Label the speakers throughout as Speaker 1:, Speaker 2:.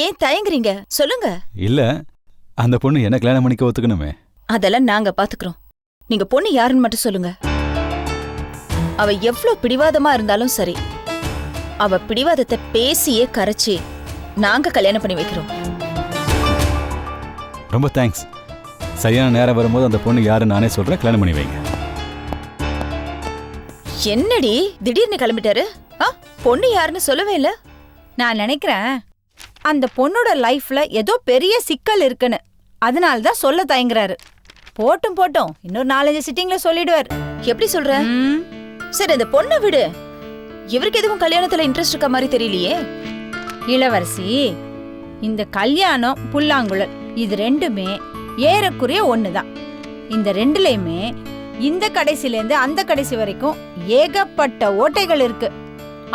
Speaker 1: ஏன் தயங்குறீங்க? சொல்லுங்க.
Speaker 2: இல்ல, அந்த பொண்ணு என்ன கல்யாணம் பண்ணிக்க ஒத்துக்கணுமே.
Speaker 1: அதெல்லாம் நாங்க பாத்துக்கிறோம். நீங்க பொண்ணு யாருன்னு மட்டும் சொல்லுங்க. அவ எவ்ளோ பிடிவாதமா இருந்தாலும் சரி, அவ பிடிவாதத்தை பேசியே கரைச்சி நாங்க கல்யாணம் பண்ணி வைக்கிறோம்.
Speaker 2: ரொம்ப தேங்க்ஸ். சரியான நேரம் வரும்போது அந்த பொண்ணு யாருன்னு நானே சொல்றேன், கல்யாணம் பண்ணி வைங்க.
Speaker 1: என்னடி திடீர்னு கிளம்பிட்டாரு? பொண்ணு யாருன்னு சொல்லவே இல்ல.
Speaker 3: நான் நினைக்கிறேன் அந்த பொண்ணோட லைஃப்ல ஏதோ பெரிய சிக்கல் இருக்குன்னு, அதனாலதான் சொல்ல தயங்குறாரு. போட்டும் போட்டும், இன்னொரு 4-5 சிட்டிங்ல சொல்லிடுவார்.
Speaker 1: எப்படி சொல்ற? சரி, அந்த பொண்ணை விடு. இவருக்கு எதுவும் கல்யாணத்துல இன்ட்ரெஸ்ட் இருக்க மாதிரி தெரியலையே.
Speaker 3: இளவரசி, இந்த கல்யாணம் புல்லாங்குழல் இது ரெண்டுமே ஏறக்குறைய ஒண்ணுதான். இந்த ரெண்டுலயுமே இந்த கடைசிலேருந்து அந்த கடைசி வரைக்கும் ஏகப்பட்ட ஓட்டைகள் இருக்கு.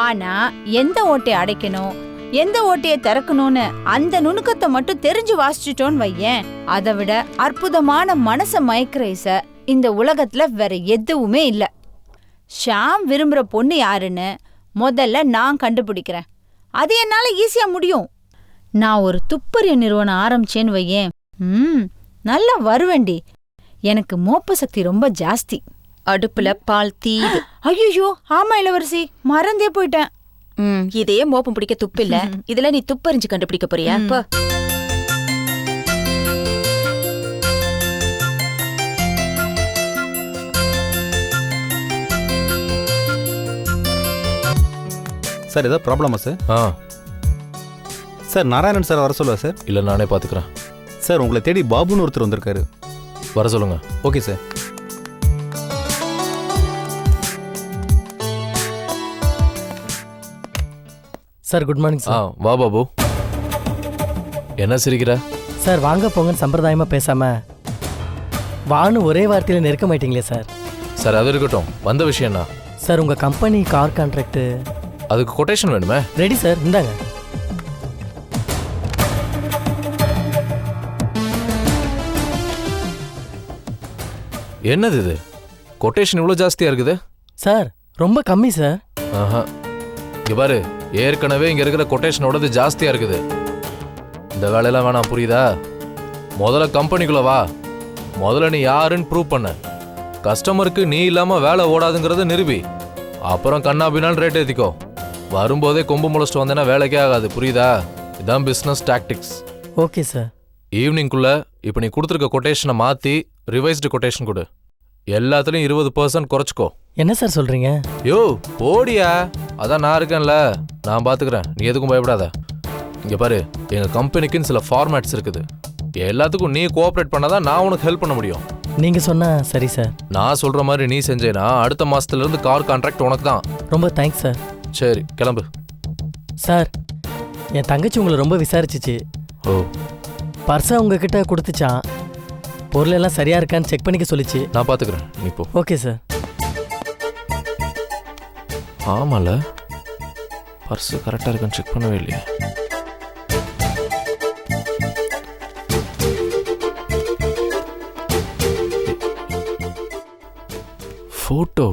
Speaker 3: ஆனா எந்த ஓட்டையை அடைக்கணும், எந்த ஓட்டையை திறக்கணும்னு அந்த நுணுக்கத்தை மட்டும் தெரிஞ்சு வாசிச்சுட்டோன்னு வையேன், அதை விட அற்புதமான மனச மயக்கிற இசை இந்த உலகத்துல வேற எதுவுமே இல்ல. ஷாம் விரும்புற பொண்ணு யாருன்னு முதல்ல நான் கண்டுபிடிக்கிறேன். அது என்னால ஈஸியா முடியும். நான் ஒரு துப்பறிய நிறுவனம் ஆரம்பிச்சேன்னு வையேன், நல்லா வருவேண்டி. எனக்கு மோப்ப சக்தி ரொம்ப ஜாஸ்தி.
Speaker 1: அடுப்புல பால் தீது.
Speaker 3: ஐயோ, ஆமா இளவரசி, மறந்தே போயிட்டேன்.
Speaker 1: இதே மோப்பம் பிடிக்க துப்பு இல்ல, இதுல நீ துப்பறிஞ்சு கண்டுபிடிக்க போறியா?
Speaker 4: சார் ஏதாவது ப்ராப்ளமா சார்? சார் நாராயணன் சார் வர சொல்லுவா சார்?
Speaker 5: இல்லை, நானே பார்த்துக்கிறேன்.
Speaker 4: சார் உங்களை தேடி பாபுன்னு ஒருத்தர் வந்திருக்காரு.
Speaker 5: வர சொல்லுங்க.
Speaker 4: Okay sir.
Speaker 6: Sir good morning sir.
Speaker 5: வா பாபு. என்ன சிரிக்கிற?
Speaker 6: சார் வாங்க போங்கன்னு சம்பிரதாயமா பேசாம வான்னு ஒரே வார்த்தையில நெருக்க மாட்டீங்களே சார்.
Speaker 5: சார் அது இருக்கட்டும், வந்த விஷயம் என்ன?
Speaker 6: சார் உங்க கம்பெனி கார் கான்ட்ராக்ட்,
Speaker 5: அதுக்கு கொட்டேஷன் வேணுமே.
Speaker 6: ரெடி சார், இந்தாங்க.
Speaker 5: என்னது இது? கொட்டேஷன் இவ்வளோ ஜாஸ்தியா இருக்குது?
Speaker 6: சார் ரொம்ப கம்மி சார்.
Speaker 5: இங்க பாரு, ஏற்கனவே இங்க இருக்கிற கொட்டேஷனோடது ஜாஸ்தியா இருக்குது. இந்த வேலையெல்லாம் வேணாம், புரியுதா? முதல்ல கம்பெனிக்குள்ள வா. முதல்ல நீ யாருன்னு ப்ரூவ் பண்ண. கஸ்டமருக்கு நீ இல்லாம வேலை ஓடாதுங்கிறத நிரூபி. அப்புறம் கண்ணா பின்னான்னு ரேட் ஏத்திக்கோ. வரும்போதே கொம்பு முளைச்சிட்டு வந்தேன்னா வேலைக்கே ஆகாது, புரியுதா? இதான் பிஸ்னஸ் டாக்டிக்ஸ்.
Speaker 6: Okay sir.
Speaker 5: ஈவினிங்குள்ள இப்போ நீ கொடுத்துருக்க கொட்டேஷனை மாற்றி ரிவைஸ்டு கொட்டேஷன் கொடு. எல்லாத்துலேயும் 20% குறைச்சிக்கோ.
Speaker 6: என்ன சார் சொல்கிறீங்க?
Speaker 5: யோ போடியா, அதான் நான் இருக்கேன்ல, நான் பார்த்துக்கிறேன், நீ எதுக்கும் பயப்படாத. இங்கே பாரு, எங்கள் கம்பெனிக்குன்னு சில ஃபார்மேட்ஸ் இருக்குது. எல்லாத்துக்கும் நீ கோஆப்ரேட் பண்ணாதான் நான் உனக்கு ஹெல்ப் பண்ண முடியும்.
Speaker 6: நீங்கள் சொன்னால் சரி சார்.
Speaker 5: நான் சொல்கிற மாதிரி நீ செஞ்சேன்னா அடுத்த மாதத்துலேருந்து கார் கான்ட்ராக்ட் உனக்கு தான்.
Speaker 6: ரொம்ப தேங்க்ஸ் சார்.
Speaker 5: சரி கிளம்பு.
Speaker 6: சார், என் தங்கச்சி உங்களை ரொம்ப விசாரிச்சிச்சு.
Speaker 5: ஓ.
Speaker 6: பர்ஸை உங்ககிட்ட கொடுத்துச்சான். பொருள் எல்லாம் சரியா இருக்கான்னு செக் பண்ணிக்க சொல்லிச்சு.
Speaker 5: நான் பார்த்துக்கிறேன், நீ போ.
Speaker 6: Okay sir.
Speaker 5: ஆமால, பர்ஸு கரெக்டாக இருக்கான்னு செக் பண்ணவே இல்லையே. ஃபோட்டோ,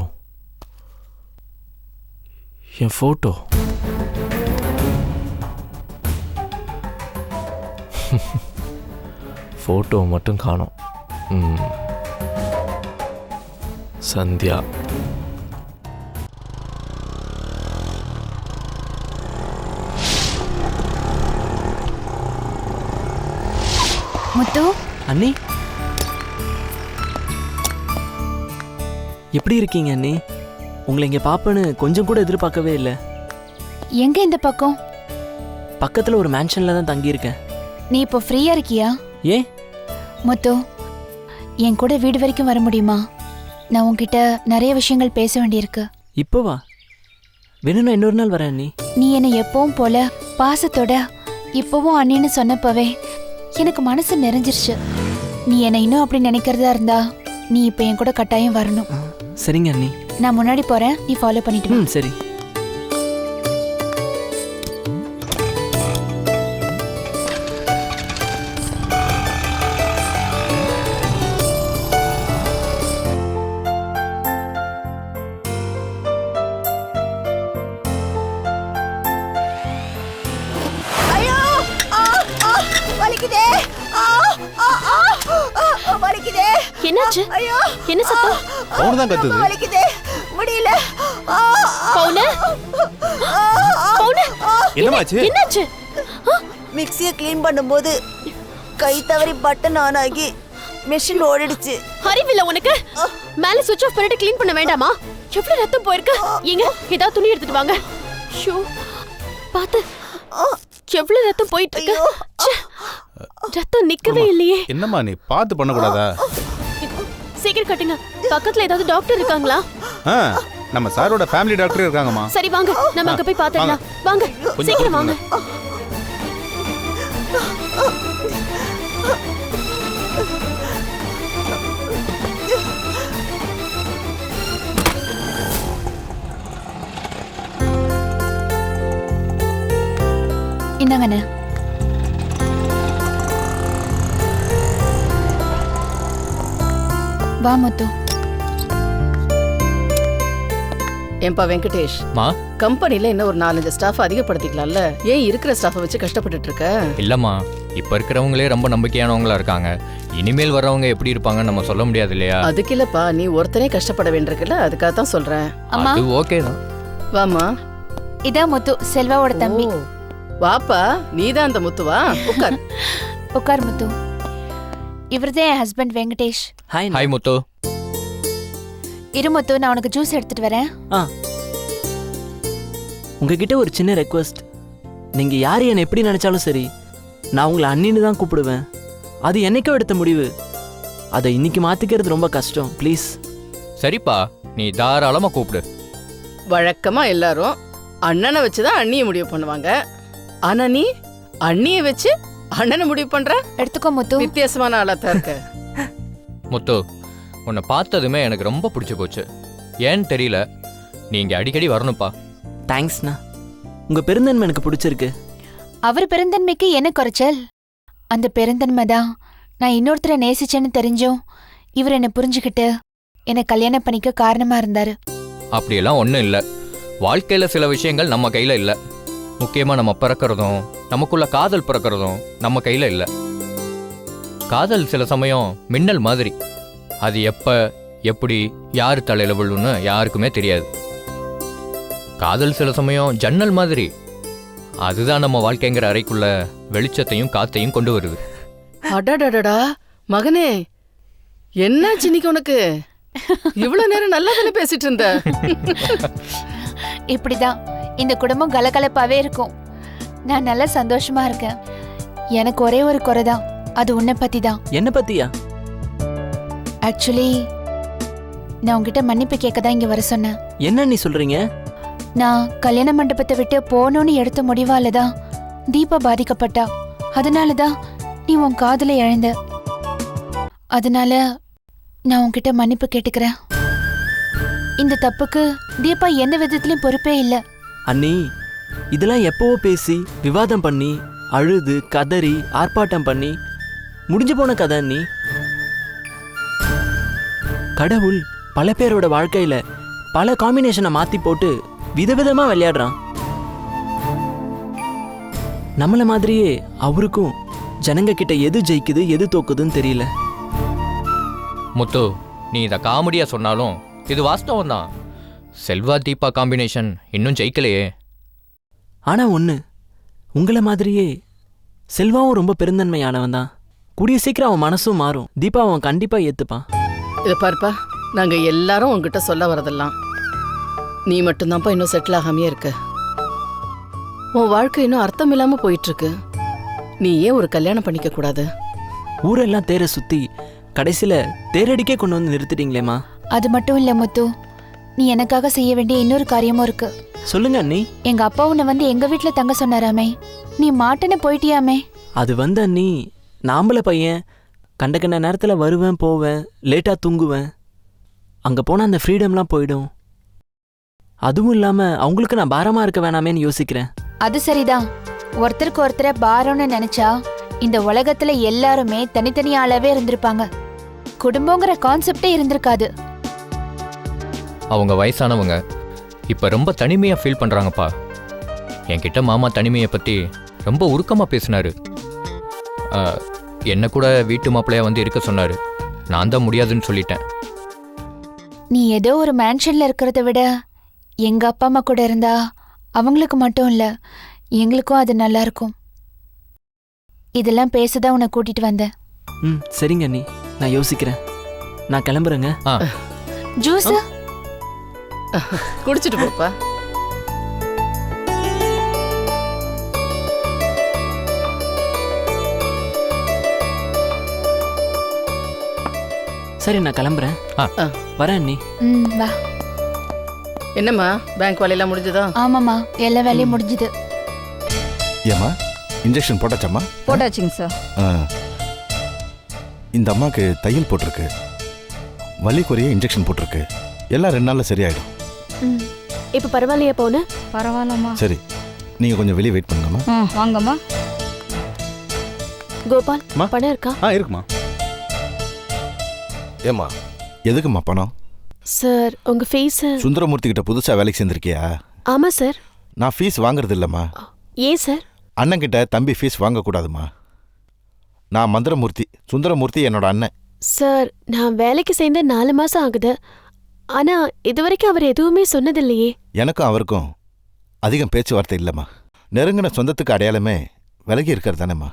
Speaker 5: என் ஃபோட்டோ. ஃபோட்டோ மட்டும் காணோம். சந்தியா.
Speaker 7: முத்து
Speaker 8: அண்ணி, எப்படி இருக்கீங்க அண்ணி? உங்களை இங்கே பார்ப்பேன்னு கொஞ்சம் கூட எதிர்பார்க்கவே இல்லை.
Speaker 7: எங்க இந்த பக்கம்?
Speaker 8: பக்கத்தில் ஒரு மேன்ஷனில் தான் தங்கியிருக்கேன்.
Speaker 7: நீ இப்போ ஃப்ரீயா இருக்கியா?
Speaker 8: ஏன்
Speaker 7: முத்து, என் கூட வீடு வரைக்கும் வர முடியுமா? நான் உன்கிட்ட நிறைய விஷயங்கள் பேச வேண்டியிருக்கு.
Speaker 8: இப்போவா? வேணும்னா இன்னொரு நாள் வரேன் அண்ணி.
Speaker 7: நீ என்னை எப்பவும் போல பாசத்தோட இப்பவும் அண்ணின்னு சொன்னப்பவே எனக்கு மனசு நிறைஞ்சிருச்சு. நீ என்னை இன்னும் அப்படி நினைக்கிறதா இருந்தா நீ இப்போ என் கூட கட்டாயம் வரணும்.
Speaker 8: சரிங்க அண்ணி.
Speaker 7: நான் முன்னாடி போறேன், நீ ஃபாலோ பண்ணிட்டு வா.
Speaker 8: சரி.
Speaker 3: ஐயோ,
Speaker 9: என்னாச்சு? என்ன சத்தம்?
Speaker 4: பவுன் தான் கத்துது.
Speaker 1: வலிக்குதே, முடியல.
Speaker 9: பவுனு? பவுனு?
Speaker 4: என்னமாச்சு?
Speaker 9: என்னாச்சு?
Speaker 1: மிக்ஸியை க்ளீன் பண்ணும்போது கை தவறி பட்டன் ஆன் ஆகி மெஷின் ஓடிடுச்சு.
Speaker 9: அறிவில்ல உனக்கு? மேல சுவிட்ச் ஆஃப் பண்ணிட்டு க்ளீன் பண்ண வேண்டாமா? எவ்வளவு ரத்தம் போயிருக்கு. ஏங்க ஏதாவது துணி எடுத்துட்டு வாங்க. ஷோ பாத்து எவ்வளவு ரத்தம் போயிட்டு இருக்கு. ச்சே, ரத்தம் நிக்கவே இல்லையே.
Speaker 4: என்னம்மா நீ பார்த்து பண்ணக்கூடாதா?
Speaker 9: சீக்கிரம் கட்டுங்க. பக்கத்துல ஏதாவது டாக்டர் இருக்காங்களா?
Speaker 4: நம்ம சாரோட ஃபேமிலி டாக்டர் இருக்காங்கம்மா.
Speaker 9: சரி வாங்க, நம்ம அங்க போய் பாத்துக்கலாம். வாங்க சீக்கிரம் வாங்க.
Speaker 7: இந்தாங்கண்ணே. வா முத்து.
Speaker 10: ஏன்பா வெங்கடேஷ், கம்பெனில இன்னும் ஒரு 4-5 ஸ்டாஃப் அதிகப்படுத்திக்கலாம்ல? ஏன் இருக்கிற ஸ்டாஃபை வச்சு கஷ்டப்பட்டுட்டு இருக்க?
Speaker 11: இல்லம்மா, இப்ப இருக்கிறவங்களே ரொம்ப நம்பிக்கையானவங்களா இருக்காங்க. இனிமேல் வர்றவங்க எப்படி இருப்பாங்கன்னு நம்ம சொல்ல முடியாது இல்லையா?
Speaker 10: அதுக்கு இல்லப்பா, நீ ஒருத்தனே கஷ்டப்பட வேண்டியிருக்குல்ல, அதுக்காக தான் சொல்றேன்.
Speaker 7: அம்மா,
Speaker 11: அது ஓகே தான்.
Speaker 10: வாமா.
Speaker 7: இதான் முத்து, செல்வாவோட தம்பி.
Speaker 10: ஓ, வாப்பா, நீதான் அந்த முத்துவா? உட்கார்.
Speaker 7: உட்கார் முத்து. இவர்தான் என் ஹஸ்பண்ட் வெங்கடேஷ்.
Speaker 11: ஹாய் முத்து.
Speaker 7: இரு முத்து, நான் உனக்கு ஜூஸ் எடுத்துட்டு வரேன்.
Speaker 8: உங்ககிட்ட ஒரு சின்ன ரெக்வஸ்ட். நீங்க யார் என்னை எப்படி நினைச்சாலும் சரி, நான் உங்களை அண்ணின்னு தான் கூப்பிடுவேன். அது என்னைக்கோ எடுத்த முடிவு. அதை இன்னைக்கு மாத்திக்கிறது ரொம்ப கஷ்டம். ப்ளீஸ்.
Speaker 11: சரிப்பா, நீ தாராளமா கூப்பிடு.
Speaker 10: வழக்கமா எல்லாரும் அண்ணனை வச்சுதான் அண்ணியை முடிவு பண்ணுவாங்க. ஆனா நீ அண்ணியை வச்சு அண்ணனை முடிவு பண்ற?
Speaker 7: எடுத்துக்கோ முத்து.
Speaker 10: வித்தியாசமான ஆளாத்தான் இருக்க.
Speaker 11: முத்து, உன்னை பார்த்ததுமே எனக்கு ரொம்ப பிடிச்சி போச்சு. ஏன்னு தெரியல, நீங்க அடிக்கடி வரணும்ப்பா.
Speaker 8: தேங்க்ஸ்ண்ணா. உங்க பெருந்தன்மை எனக்கு பிடிச்சிருக்கு.
Speaker 7: அவர் பெருந்தன்மைக்கு என்ன குறைச்சல்? அந்த பெருந்தன்மை தான் நான் இன்னொருத்தரை நேசிச்சேன்னு தெரிஞ்சும் இவர் என்னை புரிஞ்சுக்கிட்டு என்னை கல்யாணம் பண்ணிக்க காரணமா இருந்தாரு.
Speaker 11: அப்படியெல்லாம் ஒன்றும் இல்லை. வாழ்க்கையில் சில விஷயங்கள் நம்ம கையில் இல்லை. முக்கியமாக நம்ம பிறக்கிறதும் நமக்குள்ள காதல் பிறக்கிறதும் நம்ம கையில் இல்லை. காதல் சில சமயம் மின்னல் மாதிரி. அது எப்போ எப்படி யார் தலையில் விழுன்னு யாருக்குமே தெரியாது. காதல் சில சமயம் ஜன்னல் மாதிரி. அதுதான் நம்ம வாழ்க்கைங்கிற அறைக்குள்ள வெளிச்சத்தையும் காத்தையும் கொண்டு வருது.
Speaker 10: அடடடடா மகனே, என்னாச்சு இன்னைக்கு உனக்கு? இவ்வளவு நேரம் நல்லா தானே பேசிட்டு இருந்த.
Speaker 7: இப்படிதான் இந்த குடும்பம் கலகலப்பாவே இருக்கும். நான் நல்லா சந்தோஷமா இருக்கேன். எனக்கு ஒரே ஒரு குறைதான், அது உன்னை பத்தி தான்.
Speaker 8: என்ன பத்தியா?
Speaker 7: ஆக்சுவலி நான் உங்ககிட்ட மன்னிப்பு கேட்க தான் இங்க வர சொன்னேன்.
Speaker 8: என்ன நீ சொல்றீங்க?
Speaker 7: நான் கல்யாண மண்டபத்தை விட்டு போகணும்னு எடுத்த முடிவாலதான் தீபா பாதிக்கப்பட்டா. அதனாலதான் நீ உன் காதலை இழந்த. அதனால நான் உன்கிட்ட மன்னிப்பு கேட்டுக்கிறேன். இந்த தப்புக்கு தீபா எந்த விதத்திலயும் பொறுப்பே இல்ல.
Speaker 8: அண்ணி, இதெல்லாம் எப்பவோ பேசி விவாதம் பண்ணி அழுது கதறி ஆர்ப்பாட்டம் பண்ணி முடிஞ்சு போன கதை அண்ணி. கடவுள் பல பேரோட வாழ்க்கையில பல காம்பினேஷனை மாத்தி போட்டு விதவிதமா விளையாடுறான். நம்மள மாதிரியே அவருக்கும் ஜனங்க கிட்ட எது ஜெயிக்குது எது தோக்குதுன்னு தெரியல.
Speaker 11: முத்து, நீ இதை காமெடியா சொன்னாலும் இது வாஸ்தவம் தான். செல்வா தீபா காம்பினேஷன் இன்னும் ஜெயிக்கலையே.
Speaker 8: ஆனா ஒண்ணு, உங்களை மாதிரியே செல்வாவும் ரொம்ப பெருந்தன்மையானவன் தான். கூடிய சீக்கிரம் அவன் மனசும் மாறும். தீபா அவன் கண்டிப்பா ஏத்துப்பான்.
Speaker 10: இதை பாருப்பா, நாங்க எல்லாரும் உங்ககிட்ட சொல்ல வரதெல்லாம் நீ மட்டும்தான்ப்பா இன்னும் செட்டில் ஆகாமையே இருக்க. உன் வாழ்க்கை இன்னும் அர்த்தம் இல்லாம போயிட்டு இருக்கு. நீ ஏன் ஒரு கல்யாணம் பண்ணிக்க கூடாது?
Speaker 8: ஊரெல்லாம் தேரை சுத்தி கடைசியில தேரடிக்கே கொண்டு வந்து நிறுத்திட்டீங்களேம்மா.
Speaker 7: அது மட்டும் இல்ல முத்து, நீ எனக்காக செய்ய வேண்டிய இன்னொரு காரியமும் இருக்கு.
Speaker 8: சொல்லுங்க அண்ணி.
Speaker 7: எங்க அப்பா உன்னை வந்து எங்க வீட்டுல தங்க சொன்னாராமே, நீ மாட்டேன்னு போயிட்டியாமே.
Speaker 8: அது வந்து அண்ணி, நாம்பள பையன் கண்ட கண்ட நேரத்துல வருவேன் போவேன், லேட்டா தூங்குவேன். அங்க போனா அந்த ஃப்ரீடம்லாம் போயிடும். அதுவும் இல்லாம அவங்களுக்கு நான் பாரமா இருக்க வேணாமேன்னு யோசிக்கிறேன்.
Speaker 7: அது சரிதான். ஒருத்தருக்கு ஒருத்தரை பாரம்னு நினைச்சா இந்த உலகத்துல எல்லாருமே தனித்தனியாளவே இருந்திருப்பாங்க. குடும்பங்கிற கான்செப்டே இருந்திருக்காது.
Speaker 11: அவங்க வயசானவங்க இப்ப ரொம்ப தனிமையா ஃபீல் பண்றாங்கப்பா. என்கிட்ட மாமா தனிமையை பத்தி ரொம்ப உருக்கமா பேசினாரு. என்ன கூட வீட்டு மாப்பிள்ளையா வந்து இருக்க சொன்னாரு. நான் தான் முடியாதுன்னு சொல்லிட்டேன்.
Speaker 7: நீ ஏதோ ஒரு மேன்ஷன்ல இருக்கிறத விட எங்க அப்பா அம்மா கூட இருந்தா அவங்களுக்கு மட்டும் இல்ல எங்களுக்கும் அது நல்லா இருக்கும். இதெல்லாம் பேசதான் உன்னை கூட்டிட்டு வந்தேன்.
Speaker 8: ம் சரிங்க அண்ணி, நான் யோசிக்கிறேன். நான் கிளம்புறேங்க.
Speaker 7: ஜூஸ்
Speaker 10: குடிச்சிட்டு போப்பா.
Speaker 8: சரி நான் கிளம்புறேன். வரேன் அண்ணி.
Speaker 7: வா.
Speaker 10: என்னம்மா பேங்க் வேலையெல்லாம் முடிஞ்சதா?
Speaker 7: ஆமாம்மா, எல்லா வேலையும் முடிஞ்சுது.
Speaker 12: ஏம்மா இன்ஜெக்ஷன் போட்டாச்சாம்மா?
Speaker 3: போட்டாச்சுங்க சார்.
Speaker 12: இந்த அம்மாக்கு தையல் போட்டிருக்கு, வலி குறைய இன்ஜெக்ஷன் போட்டிருக்கு. எல்லாம் 2 நாள்ல சரியாயிடும்.
Speaker 9: இப்ப பரவாயில்லையா போன?
Speaker 3: பரவாயில்லம்மா.
Speaker 12: சரி, நீங்க கொஞ்சம் வெளியே வெயிட் பண்ணுங்கம்மா.
Speaker 3: வாங்கம்மா.
Speaker 9: கோபால், பணம் இருக்கா?
Speaker 4: இருக்குமா.
Speaker 12: ஏம்மா எதுக்கும்மா பணம்?
Speaker 9: சார், உங்க ஃபீஸ்.
Speaker 12: சுந்தரமூர்த்தி கிட்ட புதுசா வேலைக்கு சேர்ந்திருக்கியா?
Speaker 9: ஆமா சார்.
Speaker 12: நான் ஃபீஸ் வாங்குறது இல்லம்மா.
Speaker 9: ஏன் சார்?
Speaker 12: அண்ணன் கிட்ட தம்பி ஃபீஸ் வாங்கக்கூடாதுமா. நான் மந்திரமூர்த்தி, சுந்தரமூர்த்தி என்னோட அண்ணன்.
Speaker 9: சார், நான் வேலைக்கு சேர்ந்து 4 மாசம் ஆகுது. ஆனா இதுவரைக்கும் அவர் எதுவுமே சொன்னதில்லையே.
Speaker 12: எனக்கும் அவருக்கும் அதிகம் பேச்சுவார்த்தை இல்லைம்மா. நெருங்கின சொந்தத்துக்கு அடையாளமே விலகி இருக்கிறது தானேம்மா.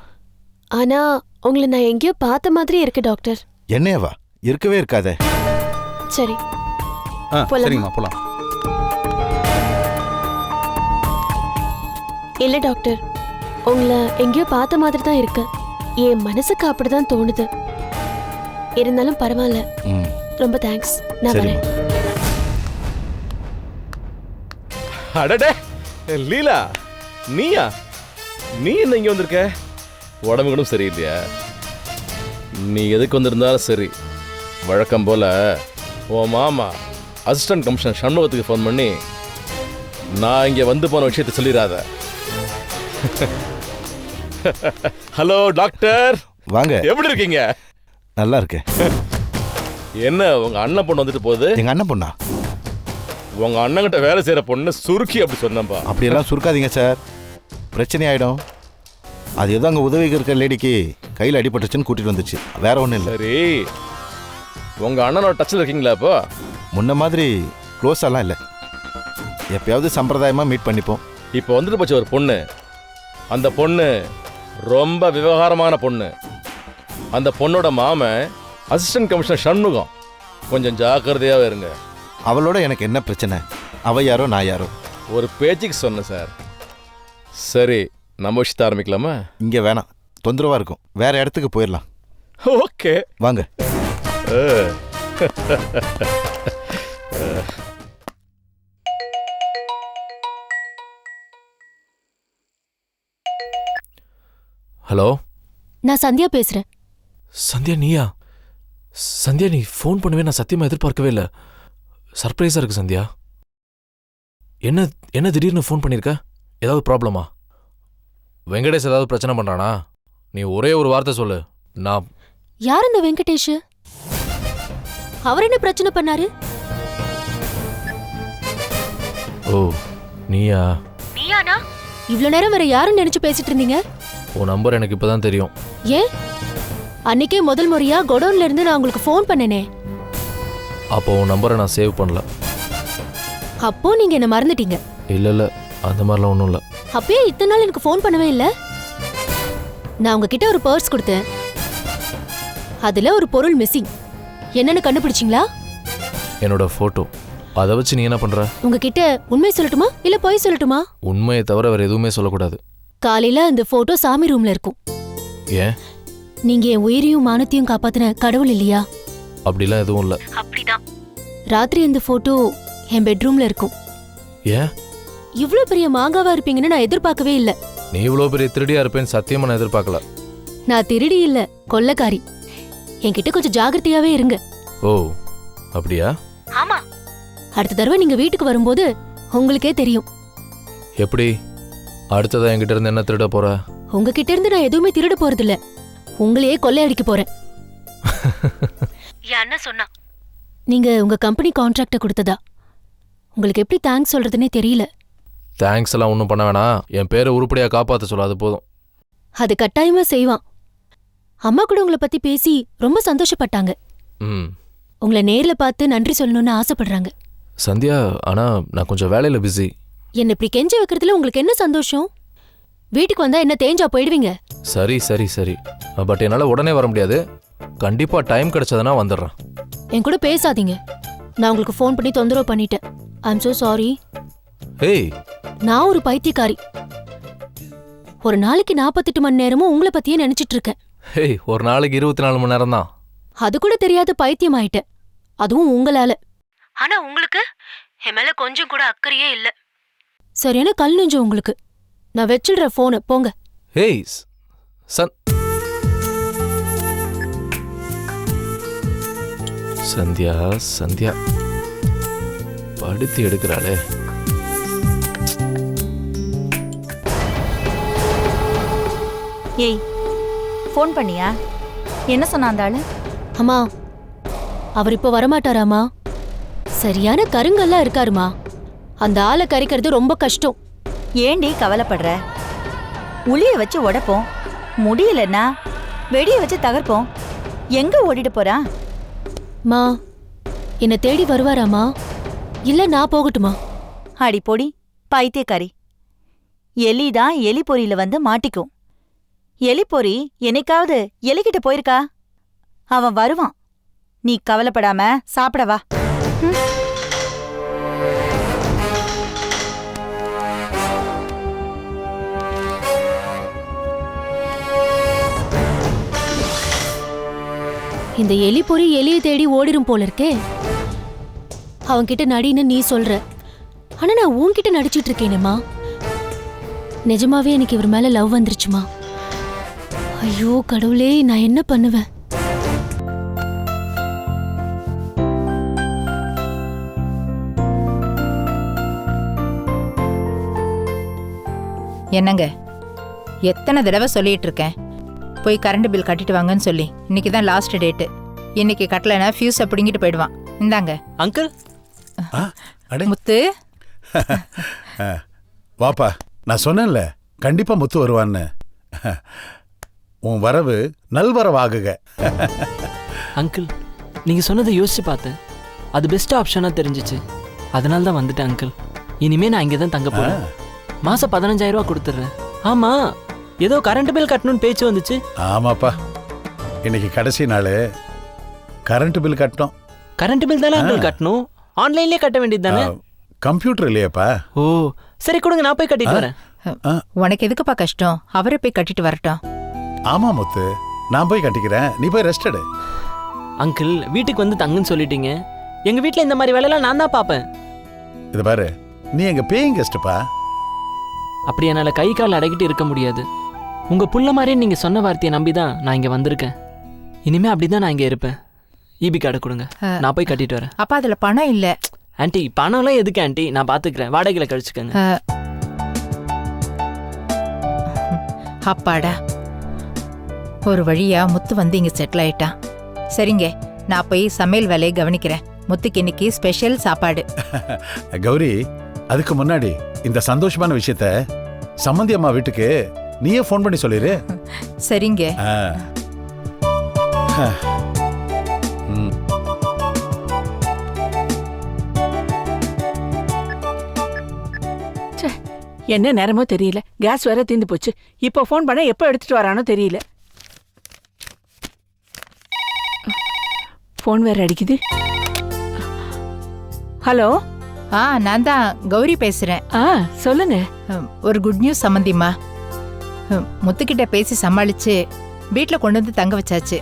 Speaker 9: ஆனா உங்களை நான் எங்கேயோ பார்த்த மாதிரி இருக்கு டாக்டர்.
Speaker 12: என்னையவா? இருக்கவே இருக்காதே.
Speaker 9: சரி,
Speaker 4: சரிங்கம்மா போலாம்.
Speaker 9: இல்ல டாக்டர், உங்களை எங்கேயோ பார்த்த மாதிரி தான் இருக்கு. என் மனசுக்கு அப்படிதான் தோணுது. இருந்தாலும் பரவாயில்ல. ரொம்ப தேங்க்ஸ். நான் வரேன்.
Speaker 13: அடடே லீலா, நீயா? நீ என்ன இங்க வந்திருக்க? உடம்புகளும் சரியில்லையா? நீ எதுக்கு வந்திருந்தாலும் சரி, வழக்கம் போல உன் மாமா அசிஸ்டன்ட் கமிஷனர் சண்முகத்துக்கு ஃபோன் பண்ணி நான் இங்கே வந்து போன விஷயத்தை சொல்லிடாத. ஹலோ டாக்டர்,
Speaker 12: வாங்க.
Speaker 13: எப்படி இருக்கீங்க?
Speaker 12: நல்லா இருக்கேன்.
Speaker 13: என்ன உங்க அண்ணன் பொண்ணு வந்துட்டு போகுது?
Speaker 12: எங்க அண்ணன் பொண்ணா?
Speaker 13: உங்க அண்ணன்கிட்ட வேலை செய்யற பொண்ணு சுருக்கி அப்படி சொன்னப்பா.
Speaker 12: அப்படியெல்லாம் சுருக்காதீங்க சார், பிரச்சனை ஆயிடும். அது ஏதோ அங்கே உதவிக்கு இருக்க லேடிக்கு கையில் அடிபட்டுச்சுன்னு கூட்டிட்டு வந்துச்சு, வேற ஒன்றும் இல்லை.
Speaker 13: சரி, உங்க அண்ணனோட டச்சில் இருக்கீங்களா? இப்போ
Speaker 12: முன்ன மாதிரி க்ளோஸெல்லாம் இல்லை, எப்பயாவது சம்பிரதாயமாக மீட் பண்ணிப்போம்.
Speaker 13: இப்போ வந்துட்டு போச்சு ஒரு பொண்ணு. அந்த பொண்ணு ரொம்ப விவகாரமான பொண்ணு. அந்த பொண்ணோட மாமன் அசிஸ்டன்ட் கமிஷனர் சண்முகம். கொஞ்சம் ஜாக்கிரதையாகவே இருங்க.
Speaker 12: அவளோட எனக்கு என்ன பிரச்சனை? அவ யாரோ நான் யாரோ?
Speaker 13: ஒரு பேச்சுக்கு சொன்னேன் சார். சரி, நம்ம விஷயத்தை ஆரம்பிக்கலாமா?
Speaker 12: இங்கே வேணாம், தொந்தரவாக இருக்கும். வேற இடத்துக்கு போயிடலாம்.
Speaker 13: ஓகே
Speaker 12: வாங்க.
Speaker 5: ஹலோ,
Speaker 9: நான் சந்தியா பேசுறேன்.
Speaker 5: சந்தியா நீயா? சந்தியா, நீ ஃபோன் பண்ணுவே நான் சத்தியமா எதிர்பார்க்கவே இல்லை. சர்ப்ரைஸா இருக்கு சந்தியா. என்ன என்ன திடீர்னு ஃபோன் பண்ணிருக்க? ஏதாவது ப்ராப்ளமா? வெங்கடேஷ் ஏதாவது பிரச்சனை பண்றானா? நீ ஒரே ஒரு வார்த்தை சொல்லு. நான்
Speaker 9: யார் இந்த வெங்கடேஷ்? அவர் என்ன பிரச்சனை பண்ணாரு?
Speaker 5: ஓ, நீயா?
Speaker 9: நீயானா? இவ்ளோ நேரம் வேற யாரும் நினைச்சு பேசிட்டு இருந்தீங்க?
Speaker 5: உன் நம்பர் எனக்கு இப்பதான் தெரியும்.
Speaker 9: ஏன்? அன்னைக்கே முதல் முறையா கோடவுன்ல இருந்து நான் உங்களுக்கு ஃபோன் பண்ணனே.
Speaker 5: அப்போ உன் நம்பரை நான் சேவ் பண்ணல.
Speaker 9: அப்போ நீங்க என்ன மறந்துட்டீங்க?
Speaker 5: இல்ல இல்ல, அந்த மாதிரிலாம் ஒன்றும் இல்லை.
Speaker 9: அப்பயே இத்தனை நாள் எனக்கு ஃபோன் பண்ணவே இல்லை. நான் உங்ககிட்ட ஒரு பர்ஸ் கொடுத்தேன், அதுல ஒரு பொருள் மிஸ்ஸிங். என்னன்னு கண்டுபிடிச்சிங்களா?
Speaker 5: என்னோட போட்டோ. அதை வச்சு நீ என்ன பண்ற?
Speaker 9: உங்ககிட்ட உண்மை சொல்லட்டுமா இல்ல பொய் சொல்லட்டுமா?
Speaker 5: உண்மையை தவிர வேற எதுவுமே சொல்லக்கூடாது.
Speaker 9: காலையில அந்த போட்டோ சாமி ரூம்ல இருக்கும்.
Speaker 5: ஏன்?
Speaker 9: நீங்க என் உயிரையும் மானத்தையும் காப்பாத்தின கடவுள் இல்லையா?
Speaker 5: அப்படிலாம் எதுவும் இல்லை.
Speaker 9: அப்படிதான். ராத்திரி அந்த போட்டோ என் பெட்ரூம்ல இருக்கும்.
Speaker 5: ஏன்?
Speaker 9: இவ்ளோ பெரிய மாங்காவா இருப்பீங்கன்னு நான் எதிர்பார்க்கவே இல்ல.
Speaker 5: நீ இவ்வளோ பெரிய திருடியா இருப்பேன்னு சத்தியமா நான் எதிர்பார்க்கல.
Speaker 9: நான் திருடி இல்ல, கொள்ளக்காரி. என்கிட்ட கொஞ்சம் ஜாகிரதையாவே இருங்க.
Speaker 5: ஓ, அப்படியா?
Speaker 9: ஆமா. அடுத்த தடவை நீங்க வீட்டுக்கு வரும்போது உங்களுக்கே தெரியும்.
Speaker 5: எப்படி? அடுத்ததா என்கிட்ட இருந்து என்ன திருட போற?
Speaker 9: உங்ககிட்ட இருந்து நான் எதுவுமே திருட போறது இல்ல, உங்களையே கொள்ளையடிக்க போறேன். என்ன சொன்னா? நீங்க உங்க கம்பெனி கான்ட்ராக்ட கொடுத்ததா? உங்களுக்கு எப்படி தேங்க்ஸ் சொல்றதுன்னே தெரியல.
Speaker 5: தேங்க்ஸ் எல்லாம் ஒன்றும் பண்ண வேணாம். என் பேரை உருப்படியா காப்பாற்ற சொல்ல, அது போதும்.
Speaker 9: அது கட்டாயமா செய்வான். அம்மா கூட உங்களை பத்தி பேசி ரொம்ப சந்தோஷப்பட்டாங்க.
Speaker 5: ம்
Speaker 9: உங்களை நேர்ல பார்த்து நன்றி சொல்லணும்னு ஆசைப்படுறாங்க.
Speaker 5: சந்தியா, ஆனா நான் கொஞ்சம் வேலையில பிஸி.
Speaker 9: என்ன இப்படி கெஞ்சி வைக்கிறதுல உங்களுக்கு என்ன சந்தோஷம்? வீட்டுக்கு வந்தா என்ன தேஞ்சா போயிடுவீங்க?
Speaker 5: சரி சரி சரி, பட் என்னால் உடனே வர முடியாது. கண்டிப்பா டைம் கிடைச்சதுன்னா வந்துடுறேன்.
Speaker 9: என் கூட பேசாதீங்க. நான் உங்களுக்கு ஃபோன் பண்ணி தொந்தரவு பண்ணிட்டேன். ஐ அம் so சாரி.
Speaker 5: ஏய்,
Speaker 9: நான் ஒரு பைத்தியக்காரி. ஒரு நாளைக்கு 48 மணி நேரமும் உங்களை பத்தியே நினைச்சிட்டு இருக்கேன்.
Speaker 5: ஏய், ஒரு நாளைக்கு 24 மணி நேரம் தான்.
Speaker 9: அது கூட தெரியாத பைத்தியம் ஆயிட்டேன், அதுவும் உங்களால. ஆனா உங்களுக்கு என் மேல கொஞ்சம் கூட அக்கறையே இல்ல. சரியான கல் நெஞ்சம் உங்களுக்கு. நான் வச்சிடுற போன போங்க.
Speaker 5: ஏய் சந்தியா சந்தியா படுத்தி எடுக்கிறாளே.
Speaker 1: ஏய், ஃபோன் பண்ணியா? என்ன சொன்னா அந்த ஆளு?
Speaker 9: அம்மா, அவர் இப்ப வரமாட்டாராமா? சரியான கருங்கல்லா இருக்காருமா. அந்த ஆளை கறிக்கிறது ரொம்ப கஷ்டம்.
Speaker 1: ஏண்டி கவலைப்படுற? உளிய வச்சு உடைப்போம், முடியலன்னா வெடிய வச்சு தகர்ப்போம். எங்க ஓடிட்டு போறா?
Speaker 9: மா, என்ன தேடி வருவாராமா? இல்ல நான் போகட்டுமா?
Speaker 1: அடி பொடி பைத்தியக்காரி. எலிதான் எலி பொறியில வந்து மாட்டிக்கும். எலி பொறி என்னைக்காவது எலிகிட்ட போயிருக்கா? அவன் வருவான். நீ கவலைப்படாம சாப்பிட வா.
Speaker 9: இந்த எலி பொறி எலியை தேடி ஓடிரும் போல இருக்கே. அவன்கிட்ட நடின்னு நீ சொல்ற, ஆனா நான் உன்கிட்ட நடிச்சிட்டு இருக்கேனேம்மா. நிஜமாவே எனக்கு இவர் மேல லவ் வந்துருச்சுமா. ஐயோ கடவுளே, நான் என்ன பண்ணுவேன்?
Speaker 3: என்னங்க, எத்தனை தடவை சொல்லிட்டு இருக்கேன் போய் கரண்ட் பில் கட்டிட்டு வாங்கன்னு சொல்லி. இன்னைக்கு தான் லாஸ்ட் டேட்டு. இன்னைக்கு கட்டலைன்னா ஃபியூஸை பிடுங்கிட்டு போயிடுவான். இந்தாங்க.
Speaker 8: அங்கிள்.
Speaker 3: முத்து
Speaker 14: வாப்பா, நான் சொன்னேன்ல கண்டிப்பா முத்து வருவான்னு. உன் வரவு நல்வரவாகுக.
Speaker 8: அங்கிள், நீங்க சொன்னதை யோசிச்சு பார்த்தேன். அது பெஸ்ட் ஆப்ஷனா தெரிஞ்சிச்சு. அதனால தான் வந்துட்டேன் அங்கிள். இனிமே நான் இங்கே தான் தங்க போறேன். மாசம் 15,000 ரூபா கொடுத்துட்றேன். ஆமா, ஏதோ கரண்ட் பில் கட்டணும்னு பேச்சு வந்துச்சு.
Speaker 14: ஆமாப்பா, இன்னைக்கு கடைசி நாள். கரண்ட் பில் கட்டணும்.
Speaker 8: கரண்ட் பில் தானே அங்கிள் கட்டணும்? ஆன்லைன்லயே கட்ட வேண்டியது தானே?
Speaker 14: கம்ப்யூட்டர் இல்லையாப்பா?
Speaker 8: ஓ சரி, கொடுங்க, நான் போய் கட்டிட்டு வரேன்.
Speaker 3: உனக்கு எதுக்குப்பா கஷ்டம்? அவரே போய் கட்டிட்டு வரட்டும்.
Speaker 14: ஆமா முத்து, நான் போய் கட்டிக்கிறேன், நீ போய் ரெஸ்ட் எடு.
Speaker 8: அங்கிள், வீட்டுக்கு வந்து தங்குன்னு சொல்லிட்டீங்க. எங்க வீட்ல இந்த மாதிரி வேலையெல்லாம் நான் தான் பாப்பேன்.
Speaker 14: இது பாரு, நீ எங்க பேயிங் கெஸ்ட்பா.
Speaker 8: அப்படி என்னால கை கால் அடக்கிட்டு இருக்க முடியாது. உங்க புள்ள மாதிரியே நீங்க சொன்ன வார்த்தையை நம்பிதான் நான் இங்க வந்திருக்கேன். இனிமே அப்படிதான் நான் இங்க இருப்பேன். ஈபி கார்டு கொடுங்க, நான் போய் கட்டிட்டு வரேன்.
Speaker 3: அப்பா அதுல பணம் இல்ல.
Speaker 8: ஆன்ட்டி, பணம்லாம் எதுக்கு ஆன்ட்டி? நான் பாத்துக்கிறேன், வாடகையில கழிச்சுக்கங்க.
Speaker 3: அப்பாடா, ஒரு வழியா முத்து வந்து இங்க செட்டில் ஆயிட்டான். சரிங்க, நான் போய் சமையல் வேலையை கவனிக்கிறேன். முத்துக்கு இன்னைக்கு ஸ்பெஷல் சாப்பாடு.
Speaker 14: கௌரி, அதுக்கு முன்னாடி இந்த சந்தோஷமான விஷயத்த சம்மந்தி அம்மா வீட்டுக்கு நீயே ஃபோன் பண்ணி சொல்லிரு.
Speaker 3: சரிங்க.
Speaker 15: என்ன நேரமோ தெரியல, கேஸ் வேற தீந்து போச்சு. இப்போ ஃபோன் பண்ண எப்போ எடுத்துட்டு வரானோ தெரியல. ஃபோன் வேற அடிக்குது. ஹலோ.
Speaker 3: நான் தான் கௌரி பேசுறேன்.
Speaker 15: சொல்லுங்க.
Speaker 3: ஒரு குட் நியூஸ் சம்மந்திம்மா. முத்துக்கிட்ட பேசி சமாளிச்சு வீட்டுல கொண்டு வந்து தங்க வச்சாச்சு.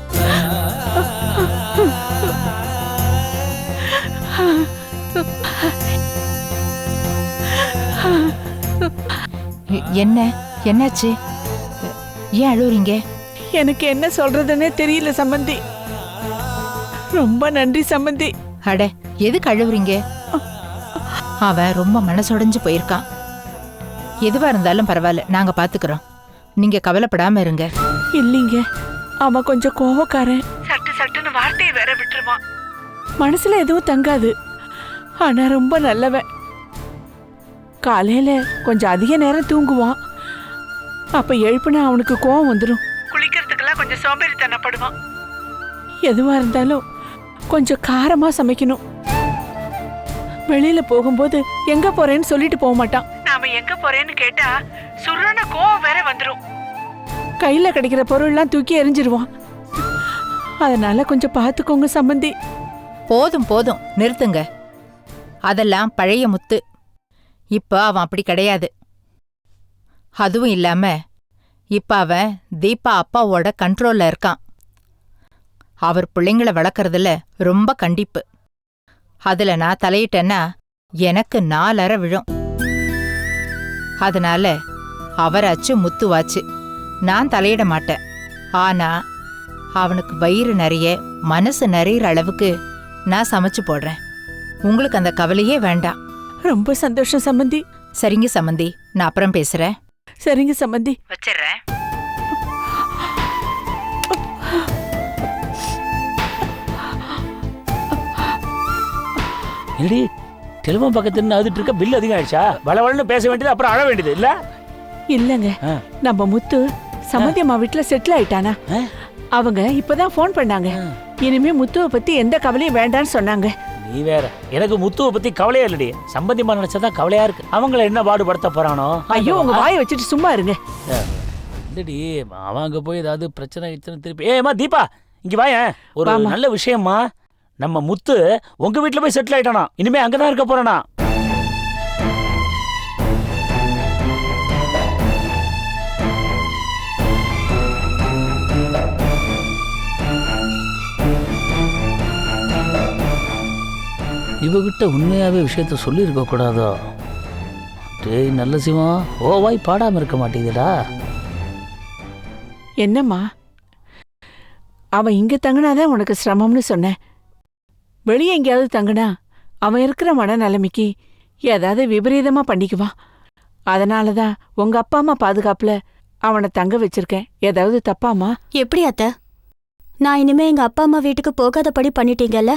Speaker 3: என்ன என்னாச்சு? ஏன் அழுவுறீங்க?
Speaker 15: எனக்கு என்ன சொல்றதுன்னே தெரியல சம்பந்தி. ரொம்ப நன்றி சம்பந்தி.
Speaker 3: அட, எதுக்கு அழுவுறீங்க? அவன் ரொம்ப மனசுடைஞ்சு போயிருக்கான். எதுவா இருந்தாலும் பரவாயில்ல, நாங்க பாத்துக்கிறோம். நீங்க கவலைப்படாம இருங்க.
Speaker 15: இல்லைங்க, அவன் கொஞ்சம் கோவக்காரன். சட்டுன்னு வார்த்தையை வேற விட்டுருவான். மனசுல எதுவும் தங்காது. ஆனா ரொம்ப நல்லவன். காலையில கொஞ்சம் அதிக நேரம் தூங்குவான். அப்ப எழுப்புனா அவனுக்கு கோவம் வந்துடும். குளிக்கிறதுக்கெல்லாம் கொஞ்சம் சோம்பேறித்தனப்படுவான். எதுவா இருந்தாலும் கொஞ்சம் காரமா சமைக்கணும். வெளியில போகும்போது எங்க போறேன்னு சொல்லிட்டு போக மாட்டான். நாம எங்க போறேன்னு கேட்டா சுரண கோவம் வேற வந்துரும். கையில கிடைக்கிற பொருள்லாம் தூக்கி எறிஞ்சிருவான். அதனால கொஞ்சம் பார்த்துக்கோங்க சம்பந்தி.
Speaker 3: போதும் போதும், நிறுத்துங்க. அதெல்லாம் பழைய முத்து. இப்ப அவன் அப்படி கிடையாது. அதுவும் இல்லாம இப்ப அவன் தீபா அப்பாவோட கண்ட்ரோல்ல இருக்கான். அவர் பிள்ளைங்கள வளர்க்கறதுல ரொம்ப கண்டிப்பு. அதுல நான் தலையிட்டேன்னா எனக்கு 4 அறை விழும். அதனால அவராச்சு முத்துவாச்சு, நான் தலையிட மாட்டேன். ஆனா அவனுக்கு வயிறு நிறைய மனசு நிறையிற அளவுக்கு நான் சமைச்சு போடுறேன். உங்களுக்கு அந்த கவலையே வேண்டாம்.
Speaker 15: ரொம்ப சந்தோஷம் சம்பந்தி.
Speaker 3: சரிங்க சம்பந்தி, நான் அப்புறம் பேசுறேன்.
Speaker 15: சரிங்க சம்பந்தி,
Speaker 3: வச்சிடுறேன்.
Speaker 16: இல்லடி டெலிஃபோன் பக்கத்துல அதுட்டு இருக்க பில் அதிகம் ஆயிடுச்சா? வளவளன்னு பேச வேண்டியது அப்புறம் அழ வேண்டியது இல்ல?
Speaker 15: இல்லங்க, நம்ம முத்து சம்பந்தி அம்மா வீட்டுல செட்டில் ஆயிட்டானா? அவங்க இப்பதான் போன் பண்ணாங்க. இனிமே முத்துவை பத்தி எந்த கவலையும் வேண்டான்னு சொன்னாங்க.
Speaker 16: நீ வேற, எனக்கு முத்துவை பத்தி கவலையா இல்லடி. சம்பந்தியமா நினைச்சதான் கவலையா இருக்கு. அவங்கள என்ன பாடுபடுத்த போறானோ?
Speaker 15: ஐயோ, உங்க வாயை வச்சுட்டு சும்மா இருங்க.
Speaker 16: இல்லடி, அவன் அங்க போய் ஏதாவது பிரச்சனை திருப்பி. ஏமா தீபா, இங்க வாயேன். ஒரு நல்ல விஷயமா, நம்ம முத்து உங்க வீட்டுல போய் செட்டில் ஆயிட்டானா. இனிமே அங்கதான் இருக்க போறானா. இவகிட்ட உண்மையாவே விஷயத்த சொல்லியிருக்க கூடாதோ? டேய் நல்ல சிவம், ஓவாய் பாடாம இருக்க மாட்டேங்குதுடா.
Speaker 15: என்னம்மா, அவன் இங்க தங்கினாதான் உனக்கு சிரமம்னு சொன்னேன். வெளியே எங்கேயாவது தங்கினா அவன் இருக்கிற மனநிலைமைக்கு ஏதாவது விபரீதமா பண்ணிக்குவான். அதனாலதான் உங்க அப்பா அம்மா பாதுகாப்புல அவனை தங்க வச்சிருக்கேன். ஏதாவது தப்பாமா?
Speaker 9: எப்படி அத்தை, நான் இனிமே எங்க அப்பா அம்மா வீட்டுக்கு போகாதபடி பண்ணிட்டீங்கல்ல?